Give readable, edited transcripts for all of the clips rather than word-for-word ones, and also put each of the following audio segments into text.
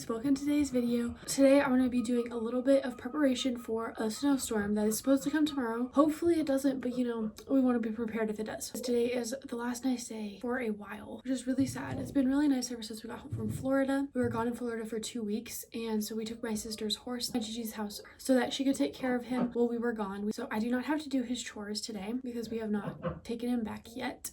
welcome to today's video. Today I'm going to be doing a little bit of preparation for a snowstorm that is supposed to come tomorrow. Hopefully it doesn't, but you know, we want to be prepared if it does. Today is the last nice day for a while, which is really sad. It's been really nice ever since we got home from Florida. We were gone in Florida for 2 weeks, and so we took my sister's horse at Gigi's house so that she could take care of him while we were gone. So I do not have to do his chores today because we have not taken him back yet.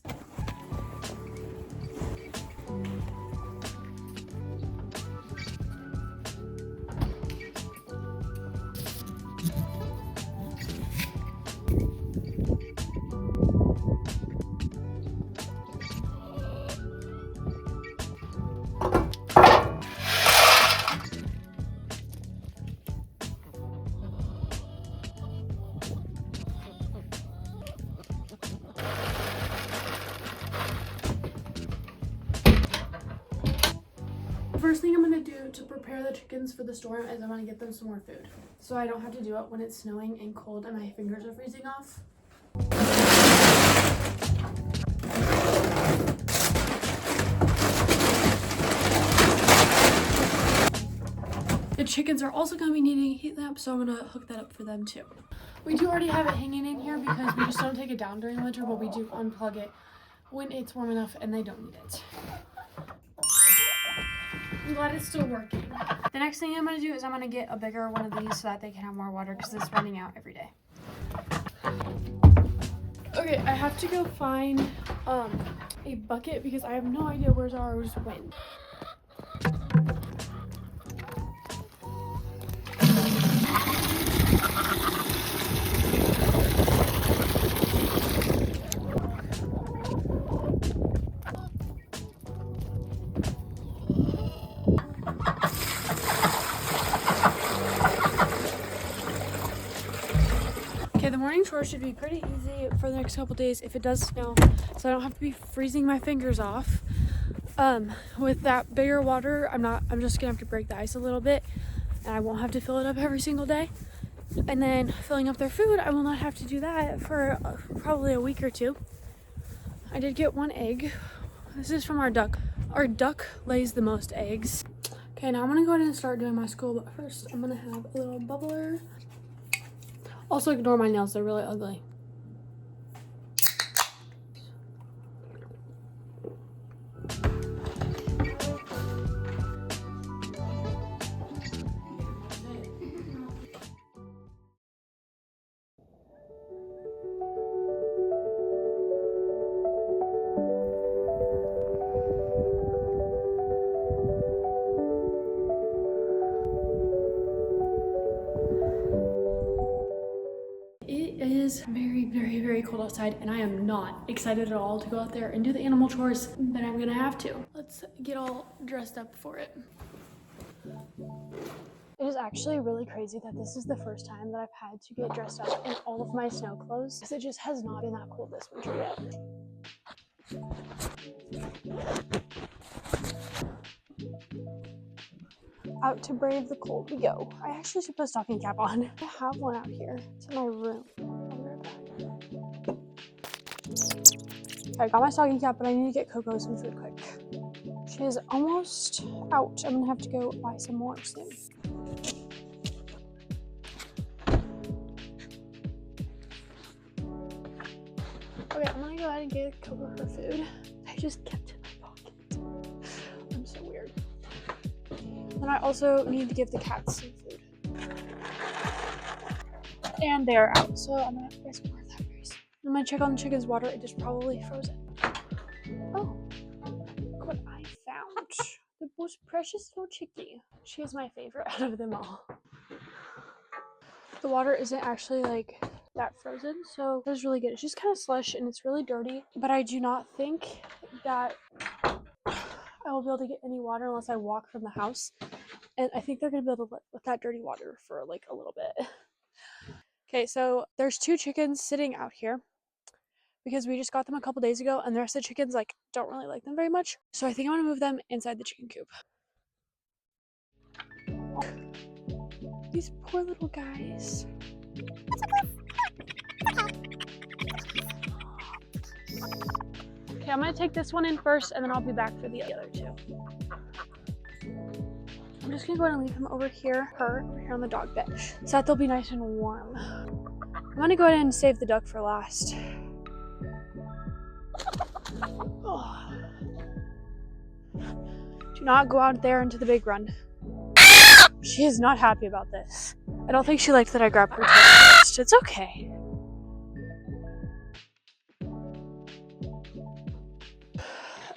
The first thing I'm going to do to prepare the chickens for the storm is I'm going to get them some more food, so I don't have to do it when it's snowing and cold and my fingers are freezing off. The chickens are also going to be needing a heat lamp, so I'm going to hook that up for them too. We do already have it hanging in here because we just don't take it down during winter, but we do unplug it when it's warm enough and they don't need it. I'm glad it's still working. The next thing I'm going to do is I'm going to get a bigger one of these so that they can have more water because it's running out every day. Okay, I have to go find a bucket because I have no idea where's ours went. Okay, the morning chores should be pretty easy for the next couple days if it does snow, so I don't have to be freezing my fingers off. With that bigger water, I'm just gonna have to break the ice a little bit, and I won't have to fill it up every single day. And then filling up their food, I will not have to do that for probably a week or two. I did get one egg. This is from our duck. Our duck lays the most eggs. Okay, now I'm gonna go ahead and start doing my school, but first I'm gonna have a little bubbler. Also ignore my nails, they're really ugly. It is very cold outside, and I am not excited at all to go out there and do the animal chores, but I'm gonna have to. Let's get all dressed up for it. It is actually really crazy that this is the first time that I've had to get dressed up in all of my snow clothes because it just has not been that cold this winter yet. Out to brave the cold we go. I actually should put a stocking cap on. I have one out here. It's in my room. I'll be right back. Okay, I got my stocking cap, but I need to get Coco some food quick. She is almost out. I'm gonna have to go buy some more soon. Okay, I'm gonna go ahead and get Coco her food. I just kept it in my pocket. I'm so weird. And I also need to give the cats some food. And they are out, so I'm gonna buy some more of that very soon. I'm gonna check on the chicken's water. It is probably frozen. Oh, look what I found. The most precious little chickie. She is my favorite out of them all. The water isn't actually like that frozen, so it was really good. It's just kind of slush and it's really dirty, but I do not think that I will be able to get any water unless I walk from the house. And I think they're gonna be able to live with that dirty water for like a little bit. Okay, so there's 2 chickens sitting out here because we just got them a couple days ago, and the rest of the chickens like don't really like them very much. So I think I'm gonna move them inside the chicken coop. These poor little guys. Okay, I'm gonna take this one in first, and then I'll be back for the other 2. I'm just gonna go ahead and leave him over here, over here on the dog bench, so that they'll be nice and warm. I'm gonna go ahead and save the duck for last. Oh. Do not go out there into the big run. She is not happy about this. I don't think she liked that I grabbed her tail first. It's okay.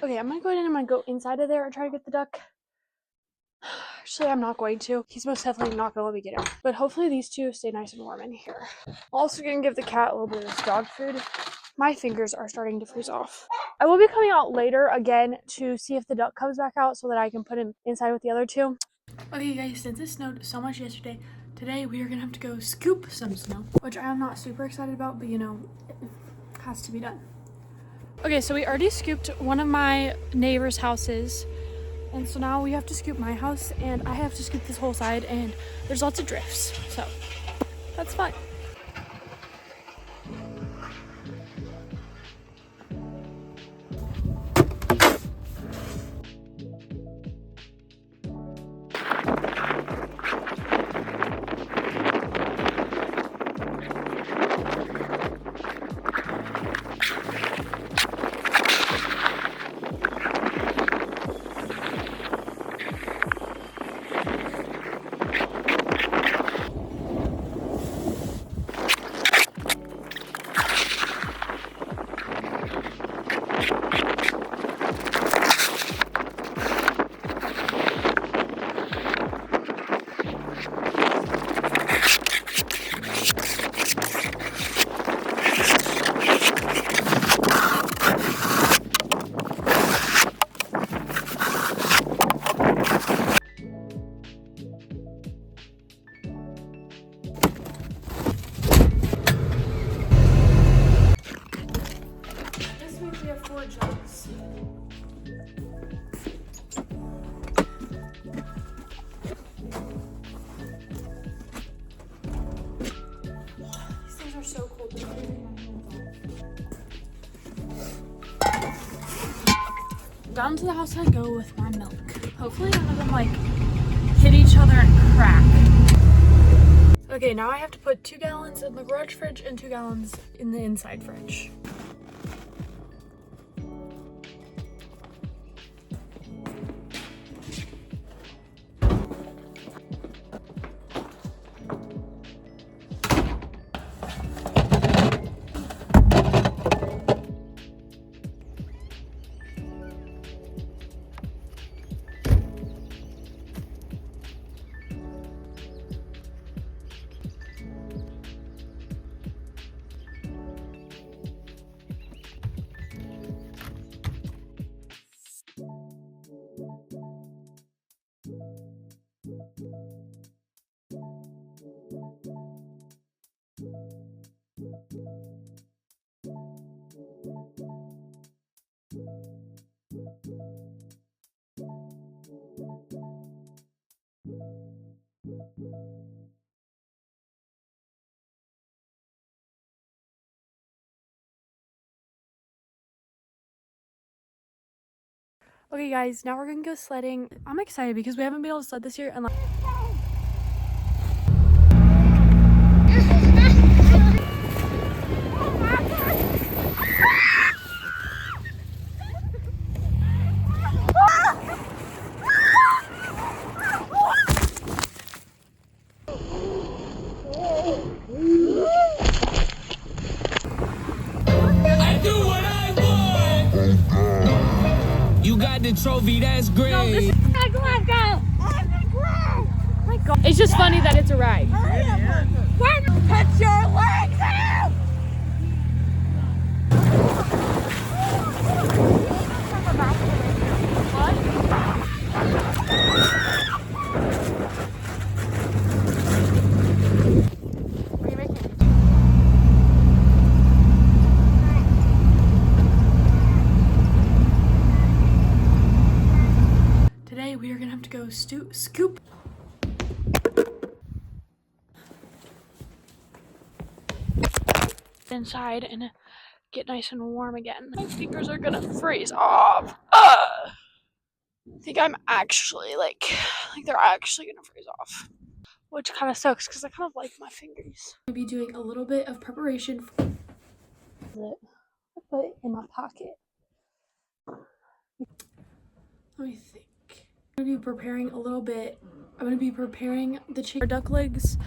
Okay, I'm gonna go ahead and I'm gonna go inside of there and try to get the duck. Actually, I'm not going to. He's most definitely not gonna let me get him. But hopefully these two stay nice and warm in here. I'm also gonna give the cat a little bit of this dog food. My fingers are starting to freeze off. I will be coming out later again to see if the duck comes back out so that I can put him inside with the other two. Okay guys, since it snowed so much yesterday, today we are gonna have to go scoop some snow, which I am not super excited about, but you know, it has to be done. Okay, so we already scooped one of my neighbor's houses, and so now we have to scoop my house, and I have to scoop this whole side, and there's lots of drifts, so that's fun. So cold. Down to the house I go with my milk. Hopefully none of them like hit each other and crack. Okay, now I have to put 2 gallons in the garage fridge and 2 gallons in the inside fridge. Okay guys, now we're gonna go sledding. I'm excited because we haven't been able to sled this year and The trophy, that's great. no, this is let's go. Oh my God. It's just funny that it's a ride. Put your legs out! What are you making? Today we are gonna have to go scoop. Inside and get nice and warm again. My fingers are gonna freeze off. I think I'm actually like they're actually gonna freeze off, which kind of sucks because I kind of like my fingers. I'm gonna be doing a little bit of preparation for it. Put it in my pocket. Let me think. I'm gonna be preparing a little bit. I'm gonna be preparing the chicken duck legs